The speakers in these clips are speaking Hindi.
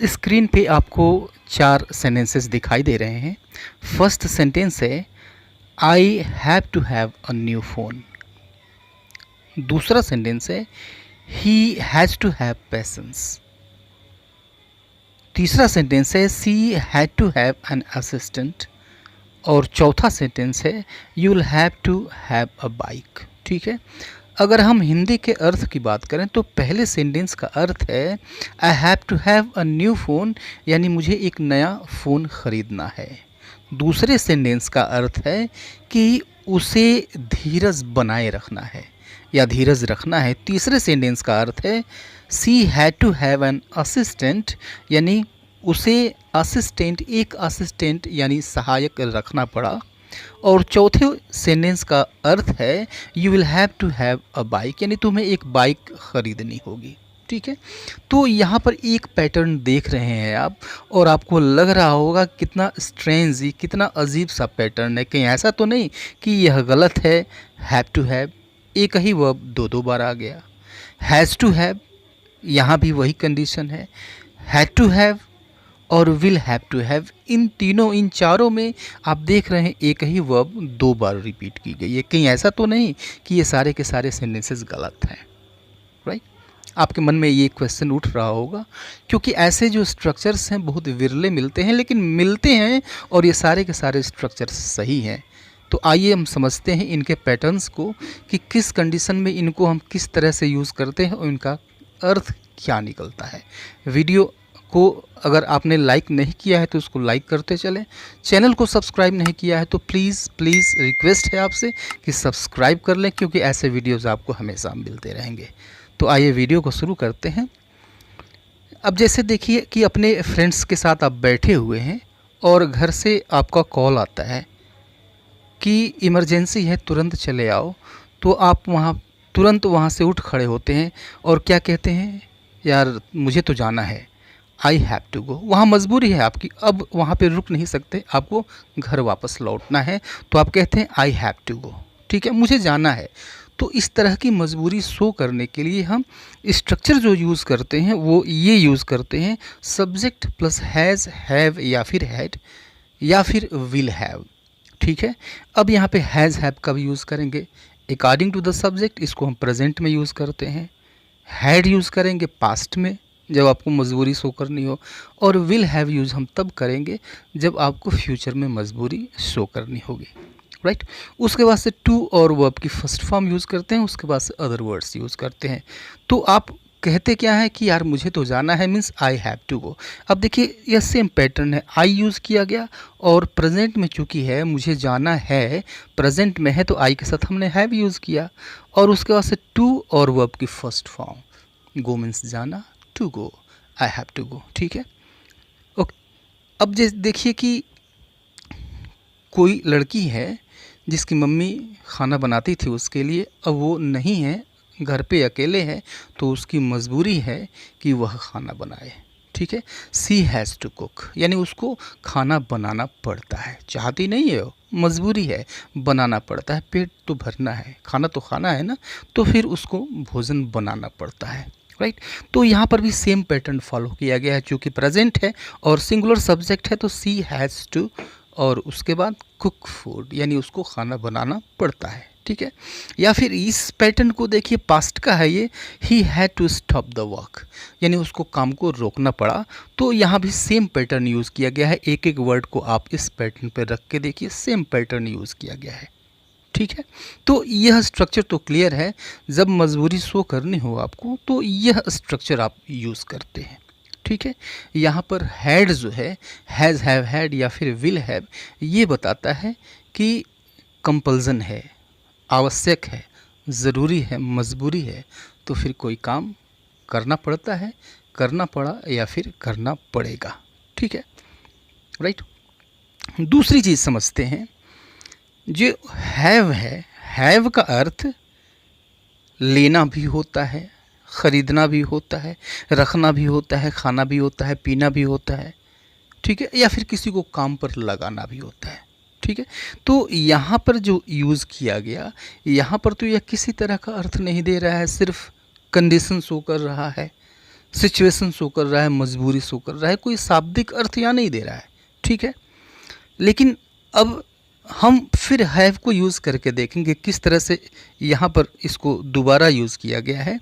स्क्रीन पे आपको 4 सेंटेंसेस दिखाई दे रहे हैं। फर्स्ट सेंटेंस है I have to have a new phone. दूसरा सेंटेंस है he has to have patience. तीसरा सेंटेंस है she had to have an assistant. और चौथा सेंटेंस है you will have to have a bike. ठीक है, अगर हम हिंदी के अर्थ की बात करें तो पहले सेंटेंस का अर्थ है I have to have a new phone, यानी मुझे एक नया फ़ोन ख़रीदना है। दूसरे सेंटेंस का अर्थ है कि उसे धीरज बनाए रखना है या धीरज रखना है। तीसरे सेंटेंस का अर्थ है she had to have an assistant, यानी उसे एक असिस्टेंट यानी सहायक रखना पड़ा। और चौथे सेंटेंस का अर्थ है you will have to have a bike, यानी तुम्हें एक बाइक ख़रीदनी होगी। ठीक है, तो यहाँ पर एक पैटर्न देख रहे हैं आप और आपको लग रहा होगा कितना स्ट्रेंज, कितना अजीब सा पैटर्न है। कहीं ऐसा तो नहीं कि यह गलत है। हैव टू हैव एक ही वर्ब दो बार आ गया। हैज़ टू हैव यहाँ भी वही कंडीशन है। हैड टू हैव और विल हैव टू हैव, इन चारों में आप देख रहे हैं एक ही वर्ब 2 बार रिपीट की गई है। कहीं ऐसा तो नहीं कि ये सारे के सारे सेंटेंसेस गलत हैं, राइट? आपके मन में ये क्वेश्चन उठ रहा होगा क्योंकि ऐसे जो स्ट्रक्चर्स हैं बहुत विरले मिलते हैं, लेकिन मिलते हैं और ये सारे के सारे स्ट्रक्चर्स सही हैं। तो आइए हम समझते हैं इनके पैटर्न्स को कि किस कंडीशन में इनको हम किस तरह से यूज़ करते हैं और इनका अर्थ क्या निकलता है। वीडियो को अगर आपने लाइक नहीं किया है तो उसको लाइक करते चलें। चैनल को सब्सक्राइब नहीं किया है तो प्लीज़ रिक्वेस्ट है आपसे कि सब्सक्राइब कर लें, क्योंकि ऐसे वीडियोज़ आपको हमेशा मिलते रहेंगे। तो आइए वीडियो को शुरू करते हैं। अब जैसे देखिए कि अपने फ्रेंड्स के साथ आप बैठे हुए हैं और घर से आपका कॉल आता है कि इमरजेंसी है, तुरंत चले आओ। तो आप तुरंत वहाँ से उठ खड़े होते हैं और क्या कहते हैं, यार मुझे तो जाना है, आई हैव टू गो। वहाँ मजबूरी है आपकी, अब वहाँ पे रुक नहीं सकते, आपको घर वापस लौटना है, तो आप कहते हैं आई हैव टू गो। ठीक है, मुझे जाना है। तो इस तरह की मजबूरी शो करने के लिए हम स्ट्रक्चर जो यूज़ करते हैं वो ये यूज़ करते हैं सब्जेक्ट प्लस हैज़, हैव या फिर हैड या फिर विल हैव। ठीक है, अब यहाँ पे हैज़ हैव का भी यूज़ करेंगे अकॉर्डिंग टू द सब्जेक्ट, इसको हम प्रेजेंट में यूज़ करते हैं। हैड यूज़ करेंगे पास्ट में जब आपको मजबूरी शो करनी हो, और विल हैव यूज़ हम तब करेंगे जब आपको फ्यूचर में मजबूरी शो करनी होगी, राइट? उसके बाद से टू और वर्ब की फर्स्ट फॉर्म यूज़ करते हैं, उसके बाद से अदर वर्ड्स यूज़ करते हैं। तो आप कहते क्या है कि यार मुझे तो जाना है, means I have to go. अब देखिए यह सेम पैटर्न है, आई यूज़ किया गया और प्रेजेंट में चूँकि है मुझे जाना है, प्रेजेंट में है तो आई के साथ हमने हैव यूज़ किया, और उसके बाद से टू और वर्ब की फर्स्ट फॉर्म, गो मीन्स जाना, to go I have to go. ठीक है, ओके। अब जैसे देखिए कि कोई लड़की है जिसकी मम्मी खाना बनाती थी उसके लिए, अब वो नहीं है, घर पे अकेले है, तो उसकी मजबूरी है कि वह खाना बनाए। ठीक है, सी हैज़ टू कुक, यानी उसको खाना बनाना पड़ता है, चाहती नहीं है वो, मजबूरी है, बनाना पड़ता है, पेट तो भरना है, खाना तो खाना है ना, तो फिर उसको भोजन बनाना पड़ता है, राइट? तो यहाँ पर भी सेम पैटर्न फॉलो किया गया है, चूँकि प्रेजेंट है और सिंगुलर सब्जेक्ट है तो सी हैज़ टू और उसके बाद कुक फूड, यानी उसको खाना बनाना पड़ता है। ठीक है, या फिर इस पैटर्न को देखिए, पास्ट का है ये, he had to stop the work, यानी उसको काम को रोकना पड़ा। तो यहाँ भी सेम पैटर्न यूज़ किया गया है, एक एक वर्ड को आप इस पैटर्न पे रख के देखिए, सेम पैटर्न यूज़ किया गया है। ठीक है, तो यह स्ट्रक्चर तो क्लियर है, जब मजबूरी शो करनी हो आपको तो यह स्ट्रक्चर आप यूज़ करते हैं। ठीक है, यहाँ पर हैड जो है, हैज़, हैव, हैड या फिर विल हैव, ये बताता है कि कंपल्सन है, आवश्यक है, ज़रूरी है, मजबूरी है, तो फिर कोई काम करना पड़ता है, करना पड़ा या फिर करना पड़ेगा। ठीक है, राइट? दूसरी चीज़ समझते हैं, जो हैव है, हैव का अर्थ लेना भी होता है, ख़रीदना भी होता है, रखना भी होता है, खाना भी होता है, पीना भी होता है। ठीक है, या फिर किसी को काम पर लगाना भी होता है। ठीक है, तो यहाँ पर जो यूज़ किया गया, यहाँ पर तो यह किसी तरह का अर्थ नहीं दे रहा है, सिर्फ कंडीशन शो कर रहा है, सिचुएशन शो कर रहा है, मजबूरी शो कर रहा है, कोई शाब्दिक अर्थ यहाँ नहीं दे रहा है, ठीक है। लेकिन अब हम फिर हैव को यूज़ करके देखेंगे किस तरह से यहाँ पर इसको दोबारा यूज़ किया गया है।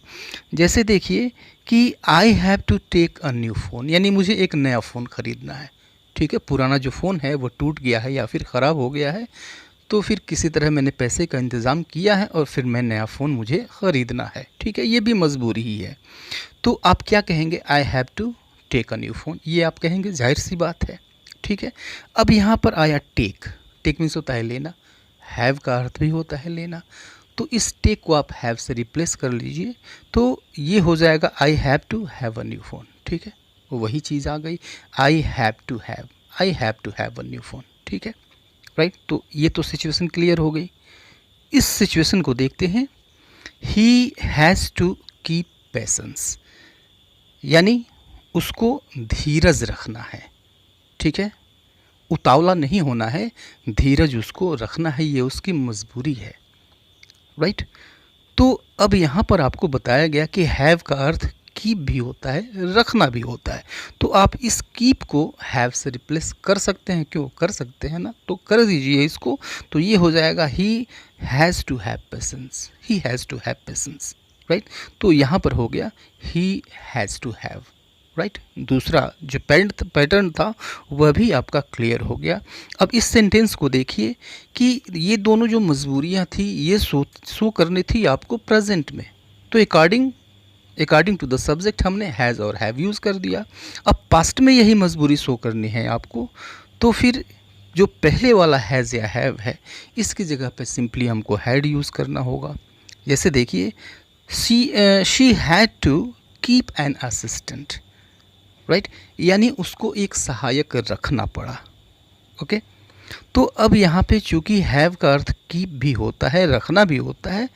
जैसे देखिए कि I have to take a new phone, यानी मुझे एक नया फ़ोन ख़रीदना है, ठीक है। पुराना जो फ़ोन है वो टूट गया है या फिर ख़राब हो गया है, तो फिर किसी तरह मैंने पैसे का इंतज़ाम किया है और फिर मैं नया फ़ोन मुझे ख़रीदना है, ठीक है। ये भी मजबूरी ही है। तो आप क्या कहेंगे, I have to take a new phone, ये आप कहेंगे, जाहिर सी बात है, ठीक है। अब यहाँ पर आया टेक, टेक मीन्स होता है लेना, हैव का अर्थ भी होता है लेना, तो इस टेक को आप हैव से रिप्लेस कर लीजिए, तो ये हो जाएगा I have to have a new phone, ठीक है। वही चीज़ आ गई, I have to have a new phone, ठीक है, राइट। तो ये तो सिचुएशन क्लियर हो गई। इस सिचुएशन को देखते हैं, he has to keep patience, यानी उसको धीरज रखना है, ठीक है। उतावला नहीं होना है, धीरज उसको रखना है, ये उसकी मजबूरी है, राइट। तो अब यहाँ पर आपको बताया गया कि हैव का अर्थ कीप भी होता है, रखना भी होता है, तो आप इस कीप को हैव से रिप्लेस कर सकते हैं, क्यों कर सकते हैं ना, तो कर दीजिए इसको। तो ये हो जाएगा he has to have patience, he has to have patience, right. तो यहाँ पर हो गया he has to have, right. दूसरा जो पैटर्न था वह भी आपका क्लियर हो गया। अब इस सेंटेंस को देखिए कि ये दोनों जो मजबूरियाँ थी ये शो करनी थी आपको प्रेजेंट में, तो अकॉर्डिंग टू द सब्जेक्ट हमने हैज़ और हैव यूज़ कर दिया। अब पास्ट में यही मजबूरी शो करनी है आपको, तो फिर जो पहले वाला हैज़ या हैव है इसकी जगह पे सिंपली हमको हैड यूज़ करना होगा। जैसे देखिए she had to keep an assistant, right, यानी उसको एक सहायक रखना पड़ा, ओके। तो अब यहाँ पे चूँकि हैव का अर्थ कीप भी होता है, रखना भी होता है,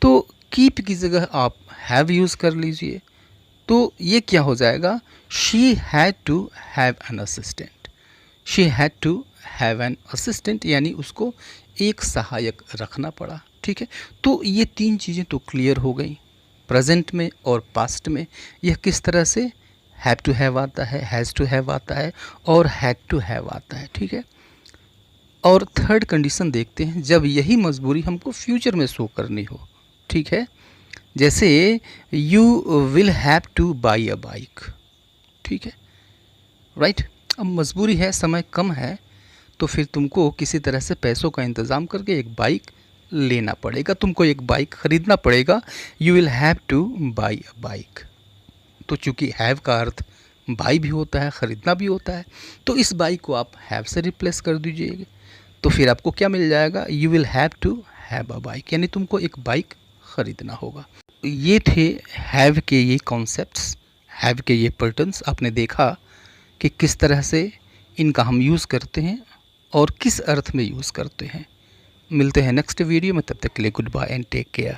तो कीप की जगह आप हैव यूज़ कर लीजिए, तो ये क्या हो जाएगा, she had to have an assistant, she had to have an assistant, यानी उसको एक सहायक रखना पड़ा, ठीक है। तो ये तीन चीज़ें तो क्लियर हो गई, प्रेजेंट में और पास्ट में यह किस तरह से हैव टू हैव आता है, हैज़ टू हैव आता है और हैड टू हैव आता है, ठीक है। और थर्ड कंडीशन देखते हैं, जब यही मजबूरी हमको फ्यूचर में शो करनी हो, ठीक है। जैसे you will have two by a bike, ठीक है, राइट। अब मजबूरी है, समय कम है, तो फिर तुमको किसी तरह से पैसों का इंतज़ाम करके एक बाइक लेना पड़ेगा, तुमको एक बाइक ख़रीदना पड़ेगा, you will have two by a bike. तो चूँकि हैव का अर्थ बाई भी होता है, ख़रीदना भी होता है, तो इस बाइक को आप हैव से रिप्लेस कर दीजिएगा, तो फिर आपको क्या मिल जाएगा, you will have to have a bike, यानी तुमको एक बाइक ख़रीदना होगा। ये थे हैव के ये कॉन्सेप्ट्स, हैव के ये पैटर्न्स। आपने देखा कि किस तरह से इनका हम यूज़ करते हैं और किस अर्थ में यूज़ करते हैं। मिलते हैं नेक्स्ट वीडियो में, तब तक के लिए goodbye and take care.